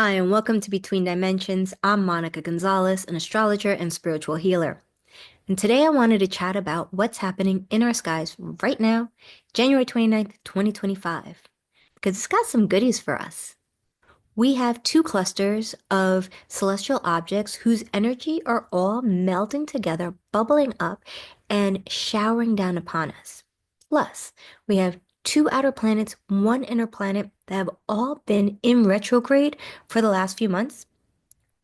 Hi, and welcome to Between Dimensions. I'm Monica Gonzalez, an astrologer and spiritual healer. And today I wanted to chat about what's happening in our skies right now, January 29th, 2025, because it's got some goodies for us. We have two clusters of celestial objects whose energy are all melting together, bubbling up, and showering down upon us. Plus, we have two outer planets, one inner planet that have all been in retrograde for the last few months,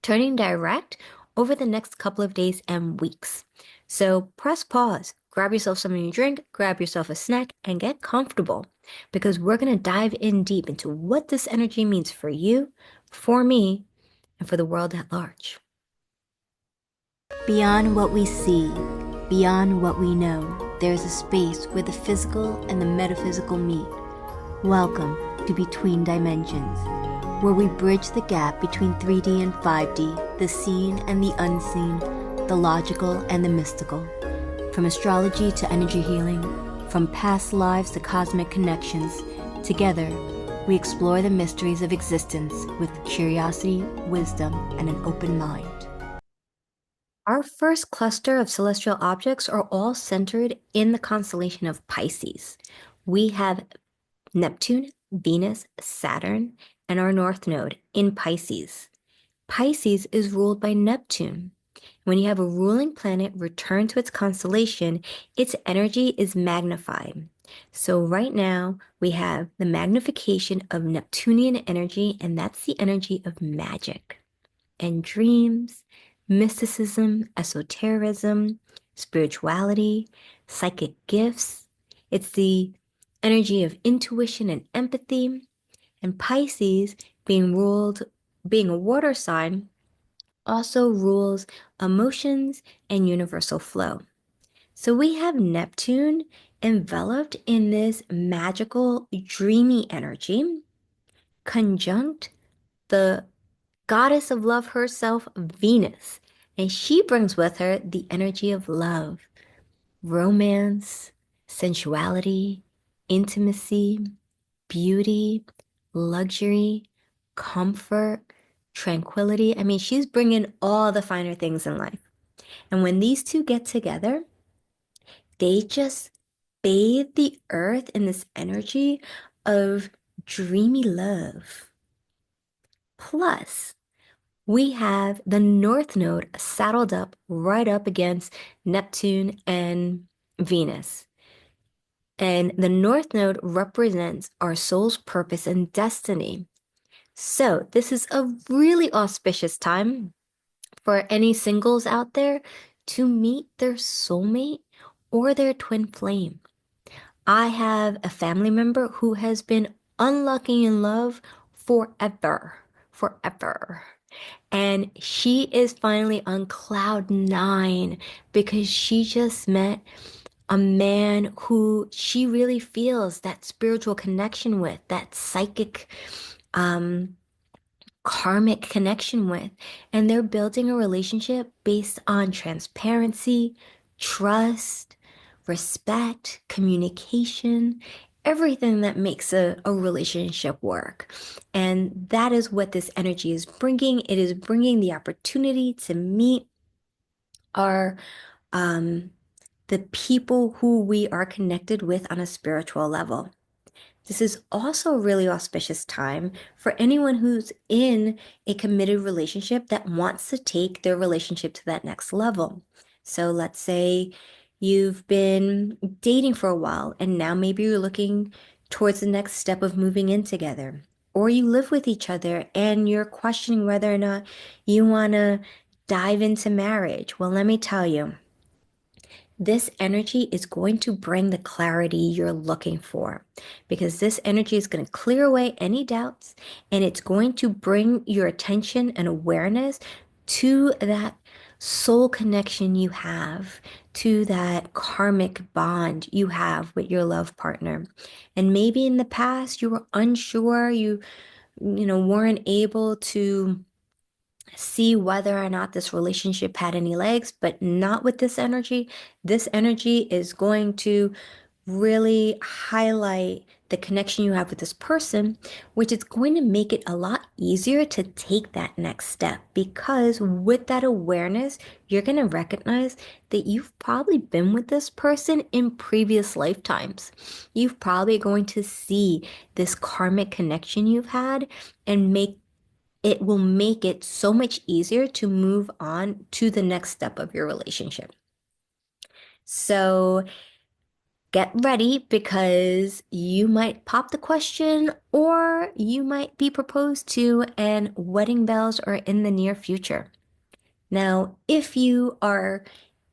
turning direct over the next couple of days and weeks. So press pause, grab yourself something to drink, grab yourself a snack, and get comfortable because we're going to dive in deep into what this energy means for you, for me, and for the world at large. Beyond what we see, beyond what we know, there is a space where the physical and the metaphysical meet. Welcome to Between Dimensions, where we bridge the gap between 3D and 5D, the seen and the unseen, the logical and the mystical. From astrology to energy healing, from past lives to cosmic connections, together we explore the mysteries of existence with curiosity, wisdom, and an open mind. Our first cluster of celestial objects are all centered in the constellation of Pisces. We have Neptune, Venus, Saturn, and our North Node in Pisces. Pisces is ruled by Neptune. When you have a ruling planet return to its constellation, its energy is magnified. So right now, we have the magnification of Neptunian energy, and that's the energy of magic and dreams, mysticism, esotericism, spirituality, psychic gifts. It's the energy of intuition and empathy. And Pisces, being a water sign, also rules emotions and universal flow. So we have Neptune enveloped in this magical, dreamy energy, conjunct the goddess of love herself, Venus. And she brings with her the energy of love, romance, sensuality, intimacy, beauty, luxury, comfort, tranquility. I mean, she's bringing all the finer things in life. And when these two get together, they just bathe the earth in this energy of dreamy love. Plus, we have the North Node saddled up right up against Neptune and Venus. And the North Node represents our soul's purpose and destiny. So, this is a really auspicious time for any singles out there to meet their soulmate or their twin flame. I have a family member who has been unlucky in love forever, forever. And she is finally on cloud nine because she just met a man who she really feels that spiritual connection with, that psychic, um, karmic connection with. And they're building a relationship based on transparency, trust, respect, communication, everything that makes a relationship work. And that is what this energy is bringing. It is bringing the opportunity to meet our um, the people who we are connected with on a spiritual level. This is also a really auspicious time for anyone who's in a committed relationship that wants to take their relationship to that next level. So let's say you've been dating for a while and now maybe you're looking towards the next step of moving in together. Or you live with each other and you're questioning whether or not you want to dive into marriage. Well, let me tell you, this energy is going to bring the clarity you're looking for because this energy is going to clear away any doubts and it's going to bring your attention and awareness to that soul connection you have, to that karmic bond you have with your love partner. And maybe in the past you were unsure, you weren't able to see whether or not this relationship had any legs, but not with this energy. This energy is going to really highlight the connection you have with this person, which is going to make it a lot easier to take that next step because with that awareness, you're going to recognize that you've probably been with this person in previous lifetimes. You've probably going to see this karmic connection you've had and make it so much easier to move on to the next step of your relationship. So get ready because you might pop the question or you might be proposed to, and wedding bells are in the near future. Now, if you are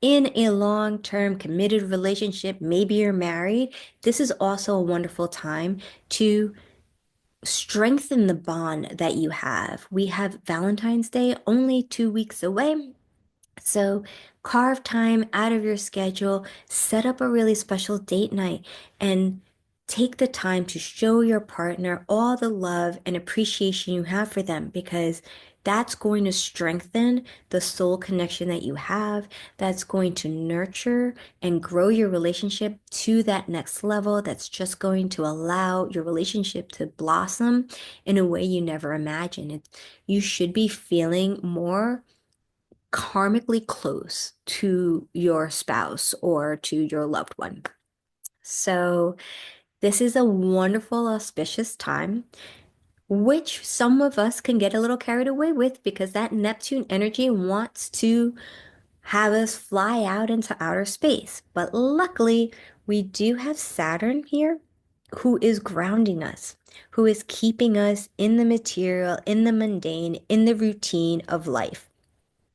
in a long-term committed relationship, maybe you're married, this is also a wonderful time to strengthen the bond that you have. We have Valentine's Day only 2 weeks away. So carve time out of your schedule, set up a really special date night, and take the time to show your partner all the love and appreciation you have for them because that's going to strengthen the soul connection that you have. That's going to nurture and grow your relationship to that next level. That's just going to allow your relationship to blossom in a way you never imagined. You should be feeling more karmically close to your spouse or to your loved one. So, this is a wonderful, auspicious time, which some of us can get a little carried away with because that Neptune energy wants to have us fly out into outer space. But luckily, we do have Saturn here who is grounding us, who is keeping us in the material, in the mundane, in the routine of life.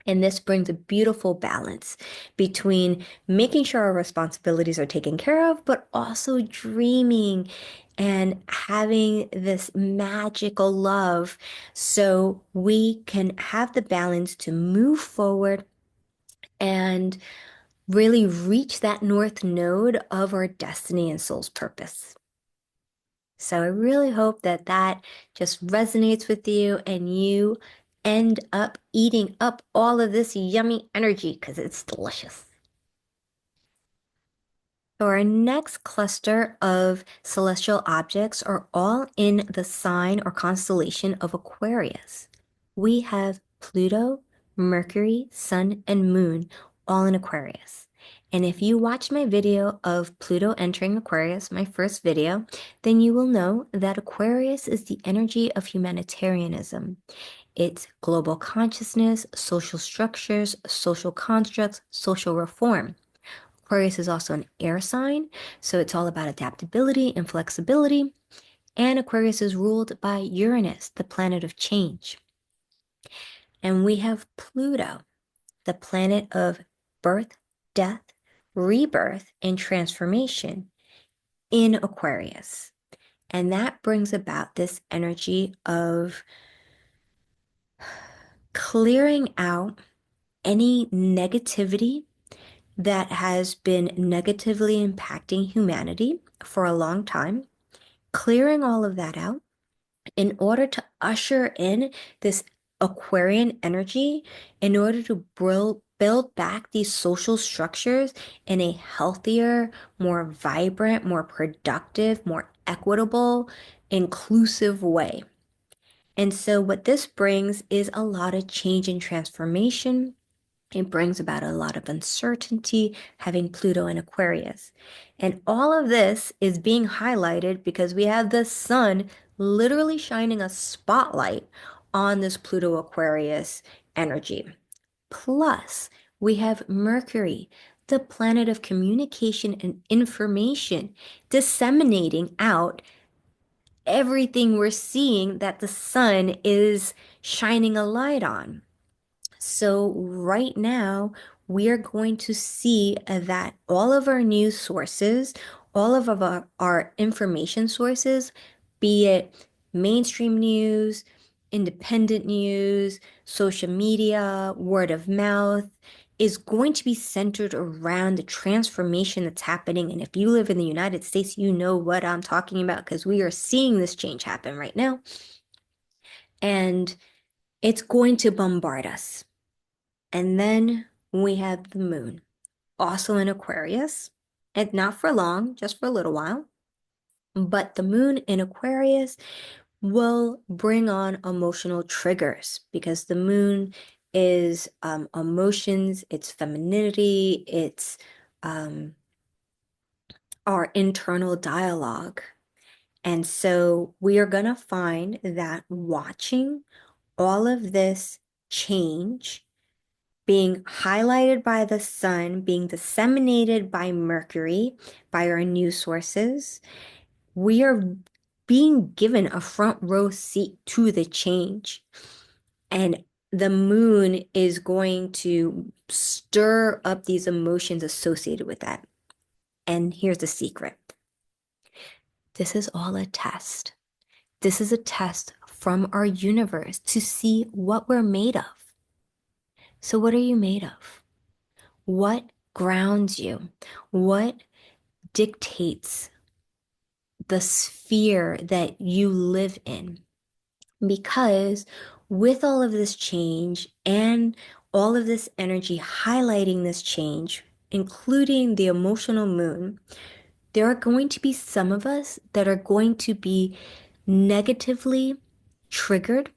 And this brings a beautiful balance between making sure our responsibilities are taken care of, but also dreaming and having this magical love so we can have the balance to move forward and really reach that north node of our destiny and soul's purpose. So I really hope that that just resonates with you and you end up eating up all of this yummy energy because it's delicious. So our next cluster of celestial objects are all in the sign or constellation of Aquarius. We have Pluto, Mercury, Sun, and Moon all in Aquarius. And if you watched my video of Pluto entering Aquarius, my first video, then you will know that Aquarius is the energy of humanitarianism. It's global consciousness, social structures, social constructs, social reform. Aquarius is also an air sign, so it's all about adaptability and flexibility. And Aquarius is ruled by Uranus, the planet of change. And we have Pluto, the planet of birth, death, rebirth, and transformation in Aquarius. And that brings about this energy of clearing out any negativity that has been negatively impacting humanity for a long time, clearing all of that out in order to usher in this Aquarian energy, in order to build back these social structures in a healthier, more vibrant, more productive, more equitable, inclusive way. And so, what this brings is a lot of change and transformation. It brings about a lot of uncertainty having Pluto in Aquarius. And all of this is being highlighted because we have the sun literally shining a spotlight on this Pluto Aquarius energy. Plus, we have Mercury, the planet of communication and information, disseminating out everything we're seeing that the sun is shining a light on. So right now, we are going to see that all of our news sources, all of our information sources, be it mainstream news, independent news, social media, word of mouth, is going to be centered around the transformation that's happening. And if you live in the United States, you know what I'm talking about because we are seeing this change happen right now. And it's going to bombard us. And then we have the moon, also in Aquarius, and not for long, just for a little while. But the moon in Aquarius will bring on emotional triggers because the moon is emotions, it's femininity, it's um, our internal dialogue. And so we are going to find that watching all of this change being highlighted by the sun, being disseminated by Mercury, by our news sources, we are being given a front row seat to the change. And the moon is going to stir up these emotions associated with that. And here's the secret. This is all a test. This is a test from our universe to see what we're made of. So, what are you made of? What grounds you? What dictates the sphere that you live in? Because with all of this change and all of this energy highlighting this change, including the emotional moon, there are going to be some of us that are going to be negatively triggered.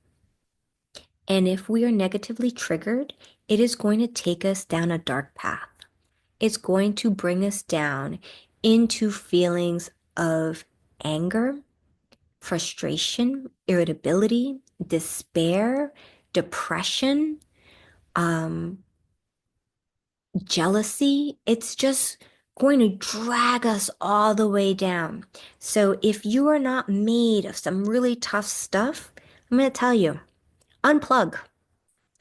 And if we are negatively triggered, it is going to take us down a dark path. It's going to bring us down into feelings of anger, frustration, irritability, despair, depression, um, jealousy. It's just going to drag us all the way down. So if you are not made of some really tough stuff, I'm going to tell you, unplug.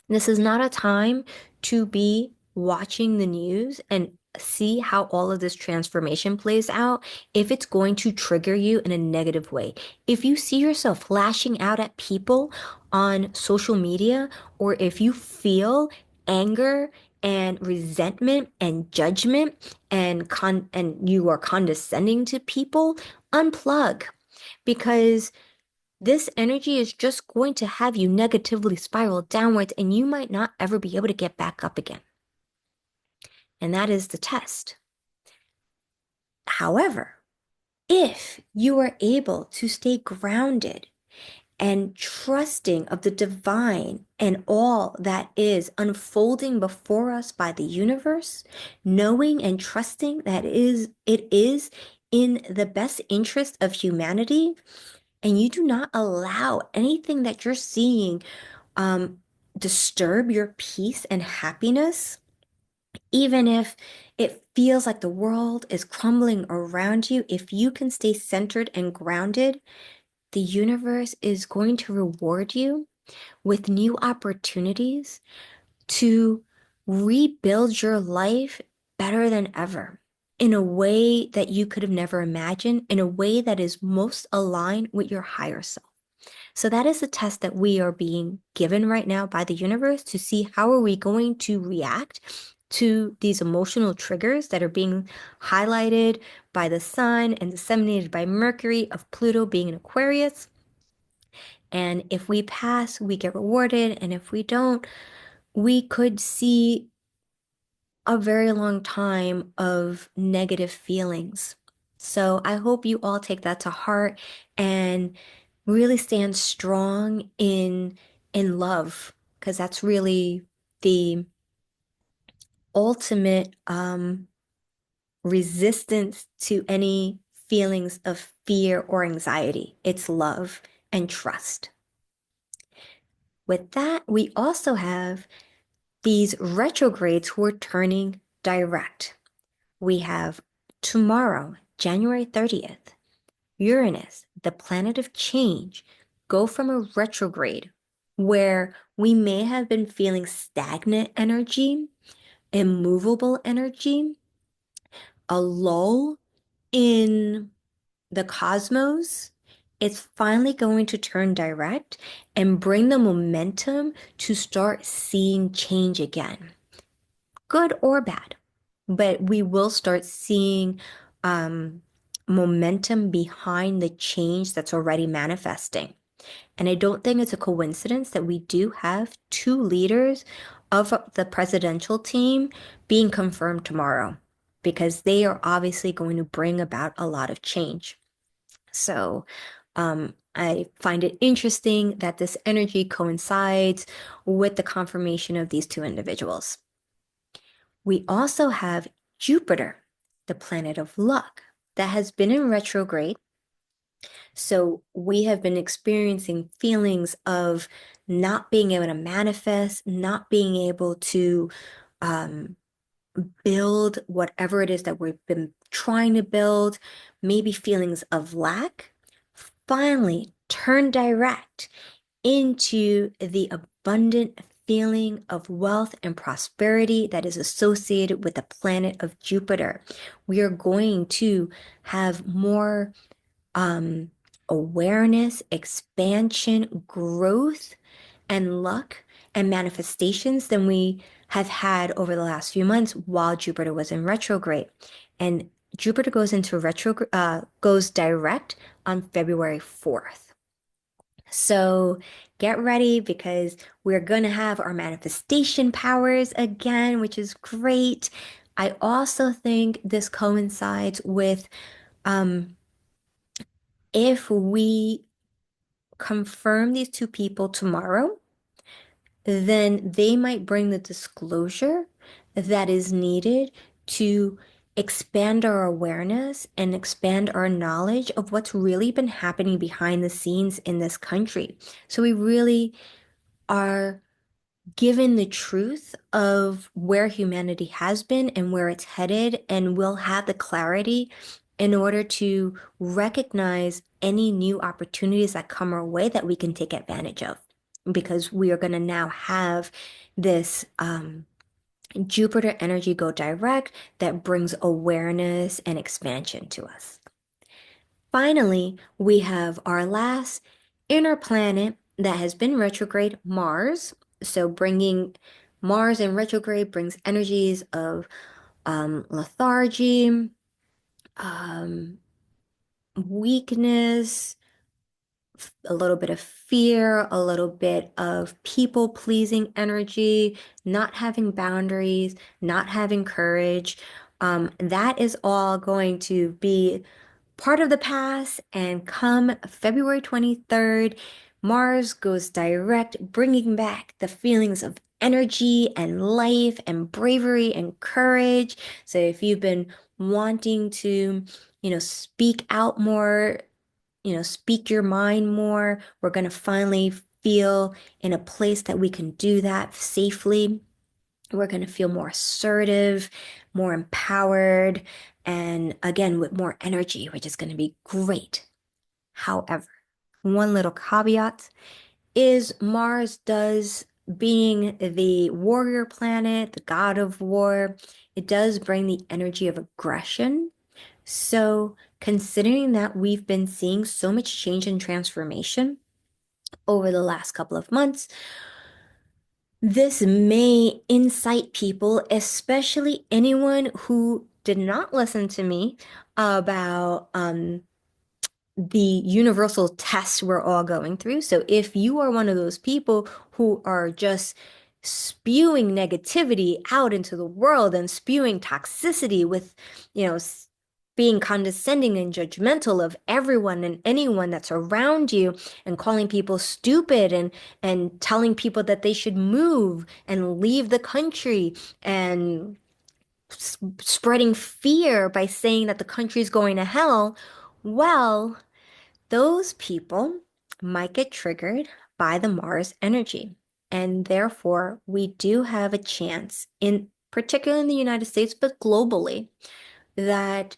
This is not a time to be watching the news and see how all of this transformation plays out if it's going to trigger you in a negative way. If you see yourself lashing out at people on social media, or if you feel anger and resentment and judgment and you are condescending to people, unplug because this energy is just going to have you negatively spiral downwards, and you might not ever be able to get back up again. And that is the test. However, if you are able to stay grounded and trusting of the divine and all that is unfolding before us by the universe, knowing and trusting that it is in the best interest of humanity, and you do not allow anything that you're seeing disturb your peace and happiness, even if it feels like the world is crumbling around you, if you can stay centered and grounded, the universe is going to reward you with new opportunities to rebuild your life better than ever in a way that you could have never imagined, in a way that is most aligned with your higher self. So that is the test that we are being given right now by the universe to see how are we going to react to these emotional triggers that are being highlighted by the sun and disseminated by Mercury of Pluto being in Aquarius. And if we pass, we get rewarded. And if we don't, we could see a very long time of negative feelings. So I hope you all take that to heart and really stand strong in love, because that's really the ultimate resistance to any feelings of fear or anxiety. It's love and trust. With that, we also have these retrogrades who are turning direct. We have tomorrow, January 30th, Uranus, the planet of change, go from a retrograde where we may have been feeling stagnant energy, immovable energy, a lull in the cosmos. It's finally going to turn direct and bring the momentum to start seeing change again, good or bad. But we will start seeing momentum behind the change that's already manifesting. And I don't think it's a coincidence that we do have two leaders of the presidential team being confirmed tomorrow, because they are obviously going to bring about a lot of change. So I find it interesting that this energy coincides with the confirmation of these two individuals. We also have Jupiter, the planet of luck, that has been in retrograde. So we have been experiencing feelings of not being able to manifest, not being able to um, build whatever it is that we've been trying to build, maybe feelings of lack, finally turn direct into the abundant feeling of wealth and prosperity that is associated with the planet of Jupiter. We are going to have more um, awareness, expansion, growth, and luck and manifestations than we have had over the last few months while Jupiter was in retrograde. And Jupiter goes into retrograde, goes direct on February 4th. So get ready because we're going to have our manifestation powers again, which is great. I also think this coincides with um, if we confirm these two people tomorrow, then they might bring the disclosure that is needed to expand our awareness and expand our knowledge of what's really been happening behind the scenes in this country. So we really are given the truth of where humanity has been and where it's headed, and we'll have the clarity in order to recognize any new opportunities that come our way that we can take advantage of. Because we are going to now have this Jupiter energy go direct that brings awareness and expansion to us. Finally, we have our last inner planet that has been retrograde, Mars. So bringing Mars in retrograde brings energies of lethargy, um, weakness, a little bit of fear, a little bit of people-pleasing energy, not having boundaries, not having courage. That is all going to be part of the past. And come February 23rd, Mars goes direct, bringing back the feelings of energy and life and bravery and courage. So if you've been wanting to, speak out more, speak your mind more, we're going to finally feel in a place that we can do that safely. We're going to feel more assertive, more empowered, and again, with more energy, which is going to be great. However, one little caveat is Mars does, being the warrior planet, the god of war, it does bring the energy of aggression. So, considering that we've been seeing so much change and transformation over the last couple of months, this may incite people, especially anyone who did not listen to me about the universal test we're all going through. So if you are one of those people who are just spewing negativity out into the world and spewing toxicity with, being condescending and judgmental of everyone and anyone that's around you and calling people stupid and telling people that they should move and leave the country and spreading fear by saying that the country's going to hell, well, those people might get triggered by the Mars energy. And therefore, we do have a chance, in particularly in the United States, but globally, that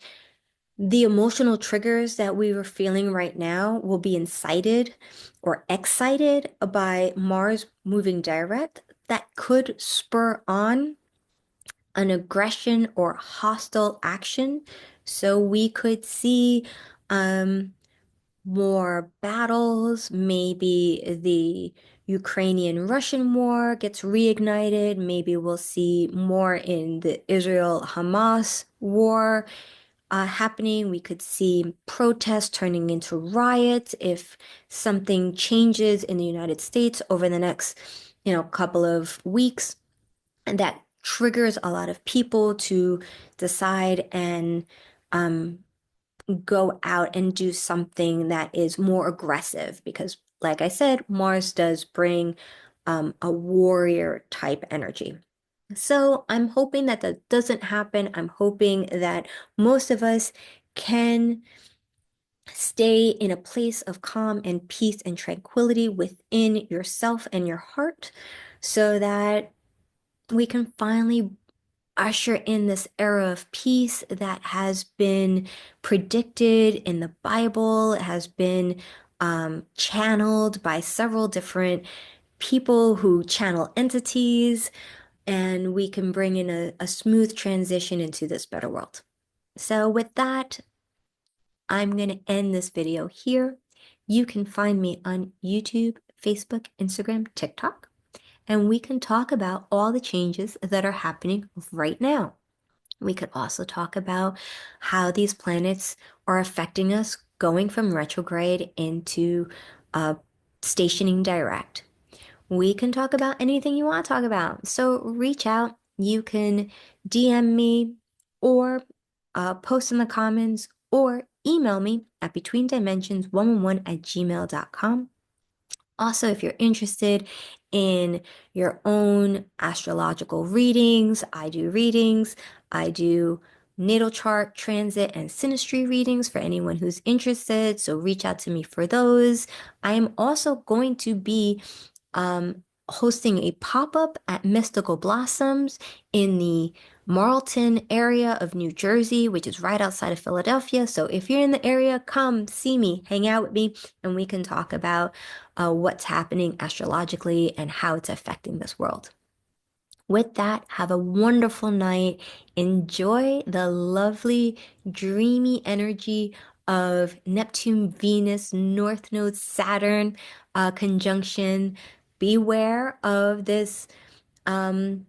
the emotional triggers that we were feeling right now will be incited or excited by Mars moving direct that could spur on an aggression or hostile action. So we could see um, more battles. Maybe the Ukrainian-Russian war gets reignited. Maybe we'll see more in the Israel-Hamas war happening. We could see protests turning into riots if something changes in the United States over the next, couple of weeks. And that triggers a lot of people to decide and go out and do something that is more aggressive because, like I said, Mars does bring a warrior type energy. So I'm hoping that that doesn't happen. I'm hoping that most of us can stay in a place of calm and peace and tranquility within yourself and your heart so that we can finally usher in this era of peace that has been predicted in the Bible, it has been channeled by several different people who channel entities, and we can bring in a smooth transition into this better world. So, with that, I'm going to end this video here. You can find me on YouTube, Facebook, Instagram, TikTok, and we can talk about all the changes that are happening right now. We could also talk about how these planets are affecting us going from retrograde into uh, stationing direct. We can talk about anything you want to talk about. So reach out. You can DM me or post in the comments or email me at betweendimensions111@gmail.com. Also, if you're interested in your own astrological readings, I do readings. I do natal chart, transit, and synastry readings for anyone who's interested. So reach out to me for those. I am also going to be hosting a pop-up at Mystical Blossoms in the Marlton area of New Jersey, which is right outside of Philadelphia. So if you're in the area, come see me, hang out with me, and we can talk about what's happening astrologically and how it's affecting this world. With that, have a wonderful night. Enjoy the lovely, dreamy energy of Neptune, Venus, North Node, Saturn conjunction. Beware of this um,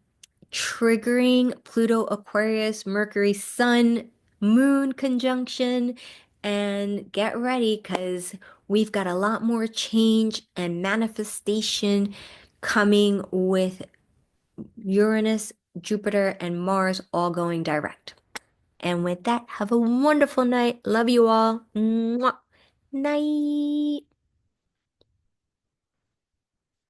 triggering Pluto, Aquarius, Mercury, Sun, Moon conjunction. And get ready because we've got a lot more change and manifestation coming with Uranus, Jupiter, and Mars all going direct. And with that, have a wonderful night. Love you all. Mwah. Night.